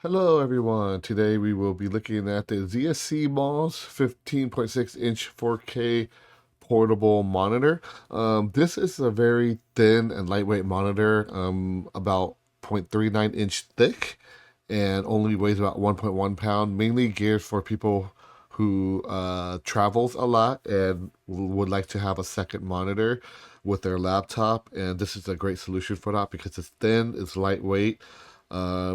Hello everyone. Today we will be looking at the ZSC Malls 15.6-inch 4K portable monitor. This is a very thin and lightweight monitor, about 0.39-inch thick, and only weighs about 1.1 pound, mainly geared for people who travels a lot and would like to have a second monitor with their laptop. And this is a great solution for that because it's thin, it's lightweight,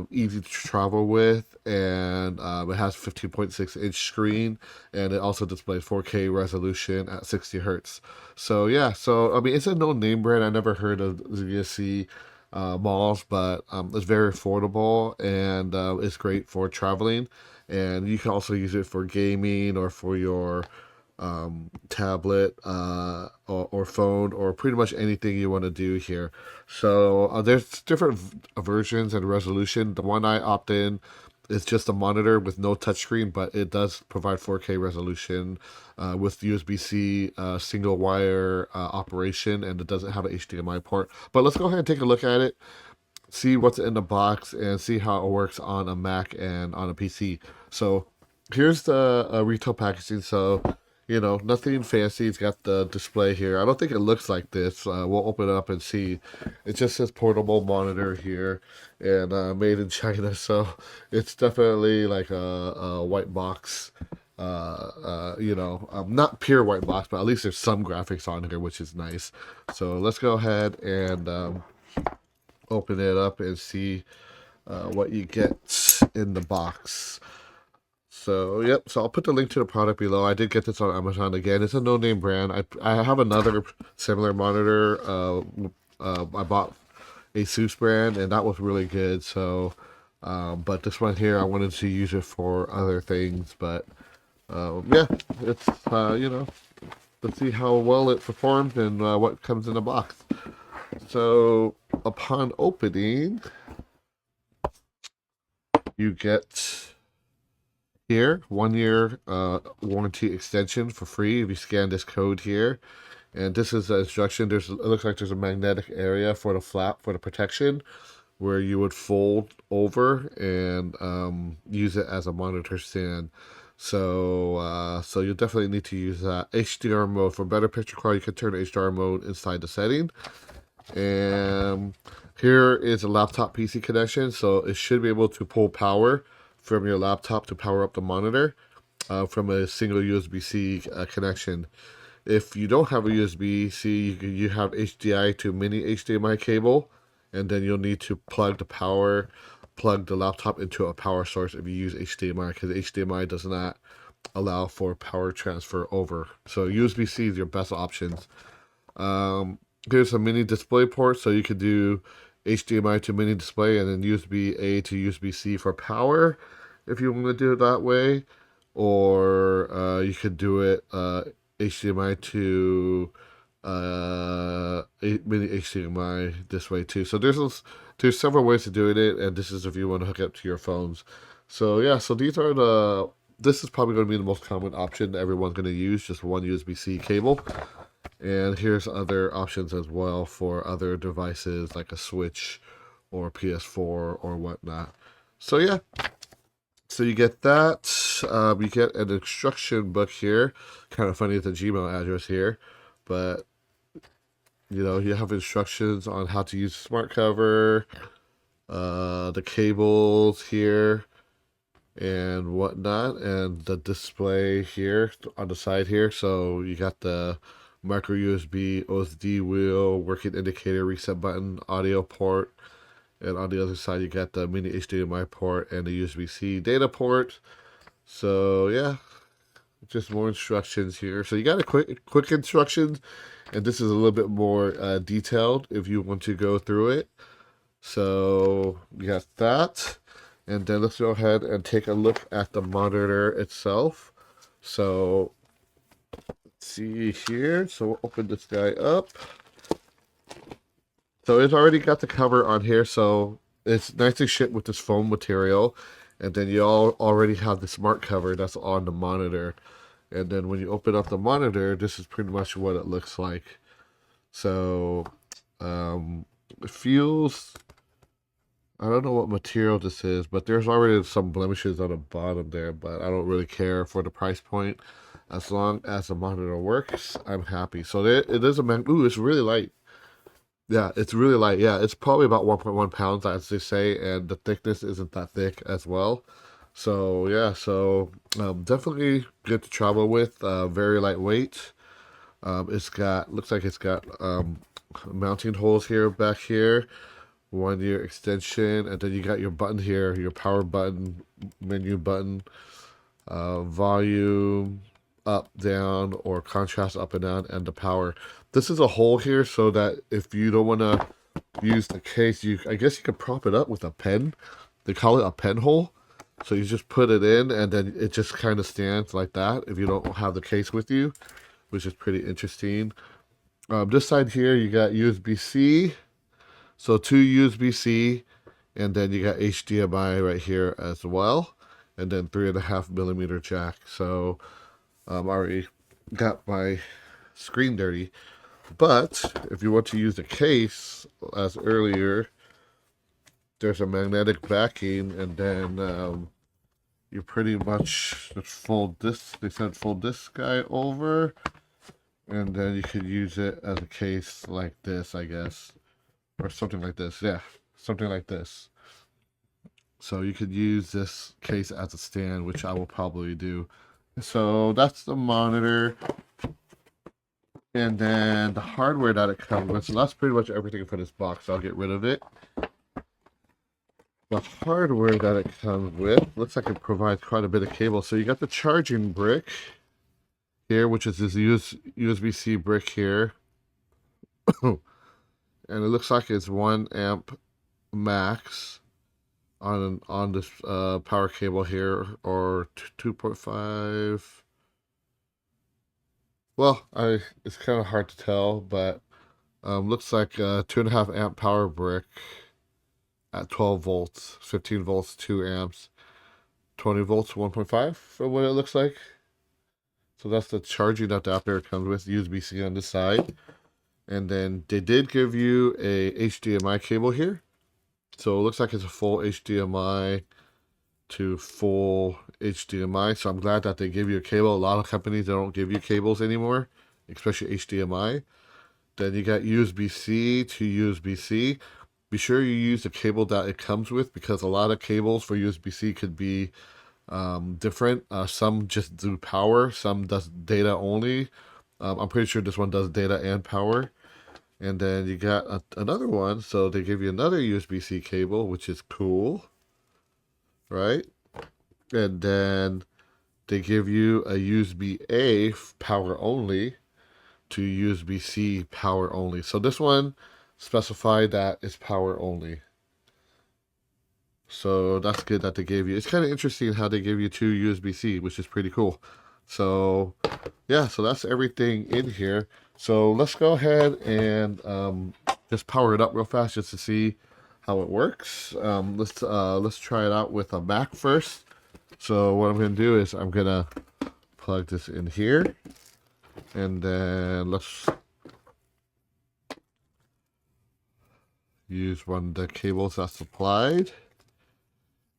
easy to travel with, and it has 15.6-inch screen, and it also displays 4K resolution at 60 hertz. So yeah, so I mean it's a no-name brand. I never heard of ZSC malls, but it's very affordable, and it's great for traveling. And you can also use it for gaming or for your tablet or phone or pretty much anything you want to do here. So there's different versions and resolution. The one I opt in is just a monitor with no touchscreen, but it does provide 4K resolution with USB-C single wire operation, and it doesn't have an HDMI port. But let's go ahead and take a look at it, see what's in the box, and see how it works on a Mac and on a PC. So here's the retail packaging. So nothing fancy. It's got the display here. I don't think it looks like this. We'll open it up and see. It just says portable monitor here, and made in China. So it's definitely like a white box. Not pure white box, but at least there's some graphics on here, which is nice. So let's go ahead and open it up and see what you get in the box. So, yep. So I'll put the link to the product below. I did get this on Amazon again. It's a no-name brand. I have another similar monitor. I bought Asus brand, and that was really good. So, but this one here, I wanted to use it for other things. But yeah, it's let's see how well it performs and what comes in the box. So, upon opening, you get here 1 year warranty extension for free if you scan this code here. And this is the instruction. It looks like there's a magnetic area for the flap for the protection, where you would fold over and use it as a monitor stand. So you definitely need to use that. HDR mode for better picture quality. You can turn HDR mode inside the setting. And here is a laptop PC connection, so it should be able to pull power from your laptop to power up the monitor from a single USB-C connection. If you don't have a USB-C, you have HDI to mini HDMI cable, and then you'll need to plug the laptop into a power source if you use HDMI, because HDMI does not allow for power transfer over. So USB-C is your best options. Here's a mini display port, so you could do HDMI to mini display and then USB-A to USB-C for power if you want to do it that way. Or you could do it HDMI to mini HDMI this way too. So there's several ways to do it, and this is if you want to hook it up to your phones. So yeah, so this is probably going to be the most common option everyone's going to use, just one USB-C cable. And here's other options as well for other devices like a Switch or PS4 or whatnot. So yeah, so you get that. You get an instruction book here. Kind of funny, it's a Gmail address here, but you have instructions on how to use smart cover, the cables here, and whatnot, and the display here on the side here. So you got the micro USB, OSD wheel, working indicator, reset button, audio port, and on the other side you got the mini HDMI port and the USB-C data port. So yeah, just more instructions here. So you got a quick instructions, and this is a little bit more detailed if you want to go through it. So you got that, and then let's go ahead and take a look at the monitor itself. So see here. So we'll open this guy up. So it's already got the cover on here, so it's nicely shipped with this foam material. And then you all already have the smart cover that's on the monitor. And then when you open up the monitor, this is pretty much what it looks like. So it feels I don't know what material this is, but there's already some blemishes on the bottom there, but I don't really care for the price point. As long as the monitor works, I'm happy. So it is a man. Ooh, it's really light. Yeah, it's really light. Yeah, it's probably about 1.1 pounds, as they say, and the thickness isn't that thick as well. So yeah, so definitely good to travel with. Very lightweight. It's got looks like it's got mounting holes here back here, 1 year extension, and then you got your button here, your power button, menu button, volume up, down, or contrast up and down, and the power. This is a hole here so that if you don't want to use the case, I guess you could prop it up with a pen. They call it a pen hole. So you just put it in and then it just kind of stands like that if you don't have the case with you, which is pretty interesting. This side here you got USB-C, so 2 USB-C, and then you got HDMI right here as well, and then 3.5 mm jack. So I already got my screen dirty. But if you want to use the case, as earlier, there's a magnetic backing, and then you pretty much just fold this. They sent fold this guy over, and then you could use it as a case like this, I guess, or something like this. Yeah, something like this. So you could use this case as a stand, which I will probably do. So that's the monitor. And then the hardware that it comes with. So that's pretty much everything for this box. I'll get rid of it. The hardware that it comes with looks like it provides quite a bit of cable. So you got the charging brick here, which is this USB-C brick here. And it looks like it's 1 amp max on this power cable here, or 2.5. Well, it's kind of hard to tell, but looks like a 2.5 amp power brick at 12 volts, 15 volts, 2 amps, 20 volts, 1.5 for what it looks like. So that's the charging adapter it comes with, USB-C on this side. And then they did give you a HDMI cable here. So it looks like it's a full HDMI to full HDMI. So I'm glad that they give you a cable. A lot of companies, they don't give you cables anymore, especially HDMI. Then you got USB-C to USB-C. Be sure you use the cable that it comes with, because a lot of cables for USB-C could be different. Some just do power, some does data only. I'm pretty sure this one does data and power. And then you got another one, so they give you another USB-C cable, which is cool, right? And then they give you a USB-A power only to USB-C power only. So this one specified that it's power only. So that's good that they gave you. It's kind of interesting how they give you 2 USB-C, which is pretty cool. So yeah, so that's everything in here. So let's go ahead and just power it up real fast just to see how it works. Let's try it out with a Mac first. So what I'm gonna do is I'm gonna plug this in here, and then let's use one of the cables that's supplied.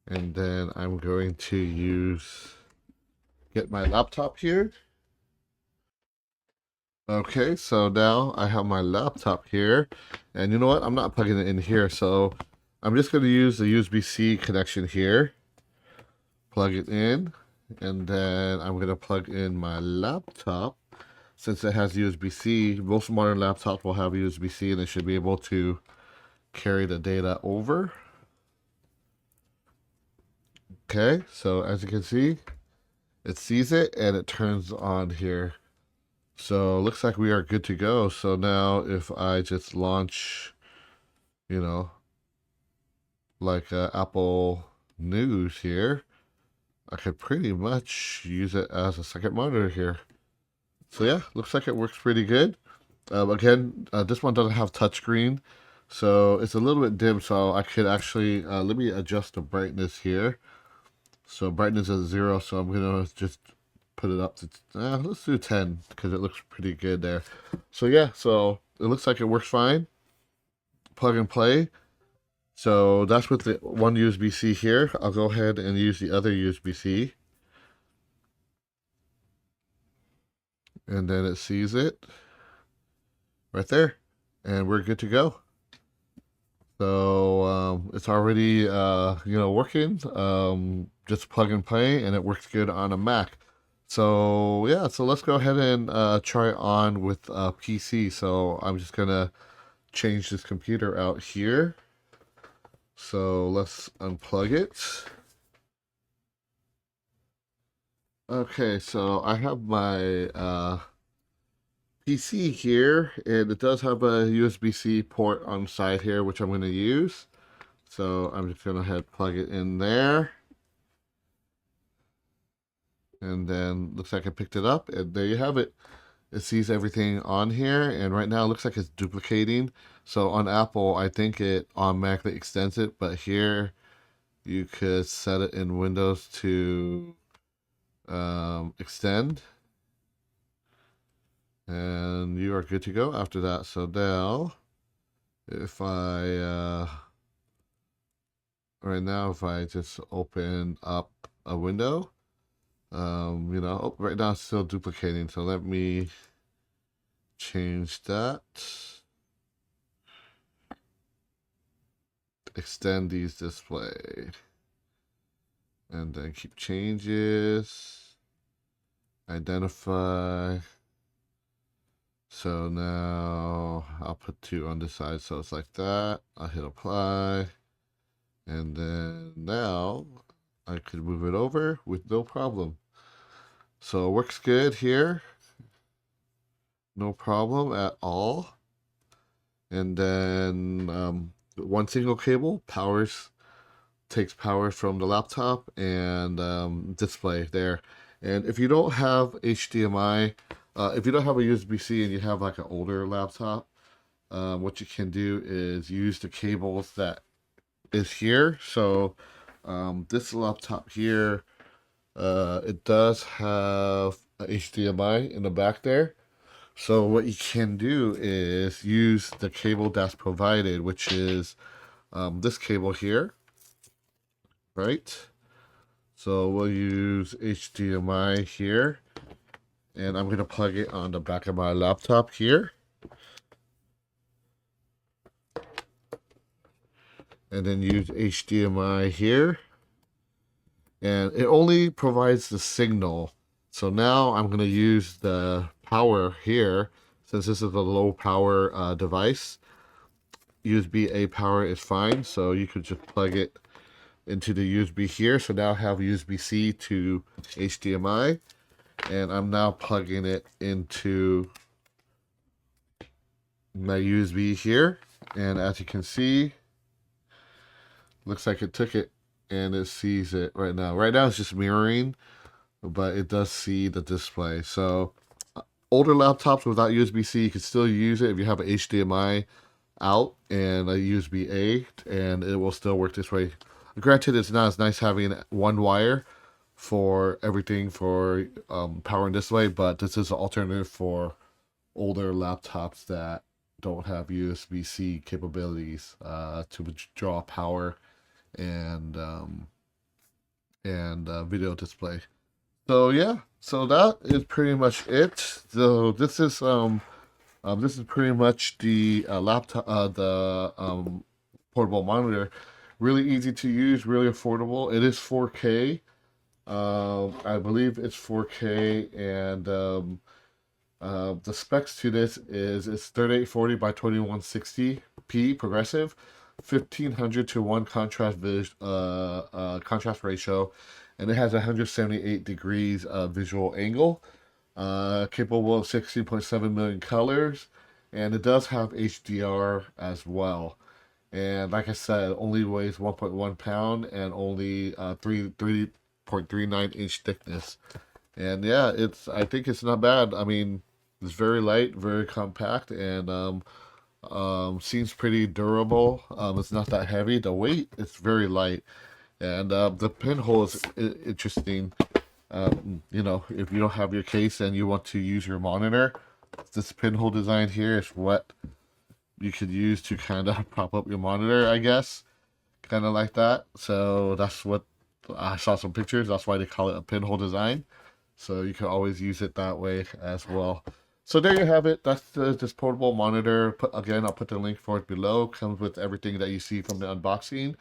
And then I'm going to get my laptop here. Okay, so now I have my laptop here. And you know what? I'm not plugging it in here, so I'm just going to use the USB-C connection here. Plug it in. And then I'm going to plug in my laptop. Since it has USB-C, most modern laptops will have USB-C, and it should be able to carry the data over. Okay, so as you can see, it sees it and it turns on here. So looks like we are good to go. So now if I just launch, you know, like Apple News here, I could pretty much use it as a second monitor here. So yeah, looks like it works pretty good. Again, this one doesn't have touchscreen, so it's a little bit dim. So I could actually, let me adjust the brightness here. So brightness is 0, so I'm gonna just put it up to, let's do 10, because it looks pretty good there. So yeah, so it looks like it works fine. Plug and play. So that's with the one USB-C here. I'll go ahead and use the other USB-C. And then it sees it right there. And we're good to go. So it's already working. Just plug and play, and it works good on a Mac. So yeah, so let's go ahead and try it on with PC. So I'm just gonna change this computer out here. So let's unplug it. Okay, so I have my PC here, and it does have a USB-C port on the side here, which I'm going to use. So I'm just going to head plug it in there. And then looks like I picked it up, and there you have it. It sees everything on here, and right now it looks like it's duplicating. So on Apple, I think it automatically extends it, but here you could set it in Windows to extend, and you are good to go after that. So now, if I right now, if I just open up a window, right now it's still duplicating. So let me change that. Extend these display, and then keep changes. Identify. So now I'll put 2 on this side, so it's like that. I'll hit apply, and then now I could move it over with no problem. So it works good here, no problem at all. And then one single cable takes power from the laptop and display there. And if you don't have HDMI, if you don't have a USB-C and you have like an older laptop, what you can do is use the cables that is here. So this laptop here, it does have a HDMI in the back there. So what you can do is use the cable that's provided, which is this cable here, right? So we'll use HDMI here, and I'm going to plug it on the back of my laptop here. And then use HDMI here. And it only provides the signal. So now I'm going to use the power here, since this is a low power device. USB-A power is fine, so you could just plug it into the USB here. So now I have USB-C to HDMI, and I'm now plugging it into my USB here. And as you can see, looks like it took it and it sees it right now. Right now it's just mirroring, but it does see the display. So older laptops without USB-C, you can still use it if you have an HDMI out and a USB-A, and it will still work this way. Granted, it's not as nice having one wire for everything for power and display, but this is an alternative for older laptops that don't have USB-C capabilities to draw power and video display. So yeah, so that is pretty much it. So this is pretty much the laptop, the portable monitor. Really easy to use, really affordable. It is 4K. I believe it's 4K, and the specs to this is it's 3840 by 2160p progressive, 1500 to 1 contrast contrast ratio, and it has 178 degrees visual angle. Capable of 16.7 million colors, and it does have HDR as well. And like I said, only weighs 1.1 pound and only 3.39 inch thickness. And yeah, I think it's not bad. I mean, it's very light, very compact, and seems pretty durable. It's not that heavy. The weight is very light, and the pinhole is interesting. If you don't have your case and you want to use your monitor, this pinhole design here is what you could use to kind of prop up your monitor, I guess. kind of like that. So that's what I saw some pictures. That's why they call it a pinhole design. So you can always use it that way as well. So there you have it. That's this portable monitor. Again, I'll put the link for it below. Comes with everything that you see from the unboxing.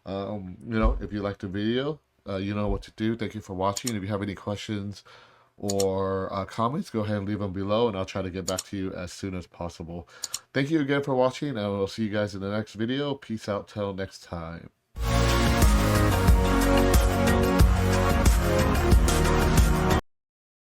If you like the video, you know what to do. Thank you for watching. If you have any questions or comments, go ahead and leave them below, and I'll try to get back to you as soon as possible. Thank you again for watching, and we'll see you guys in the next video. Peace out till next time.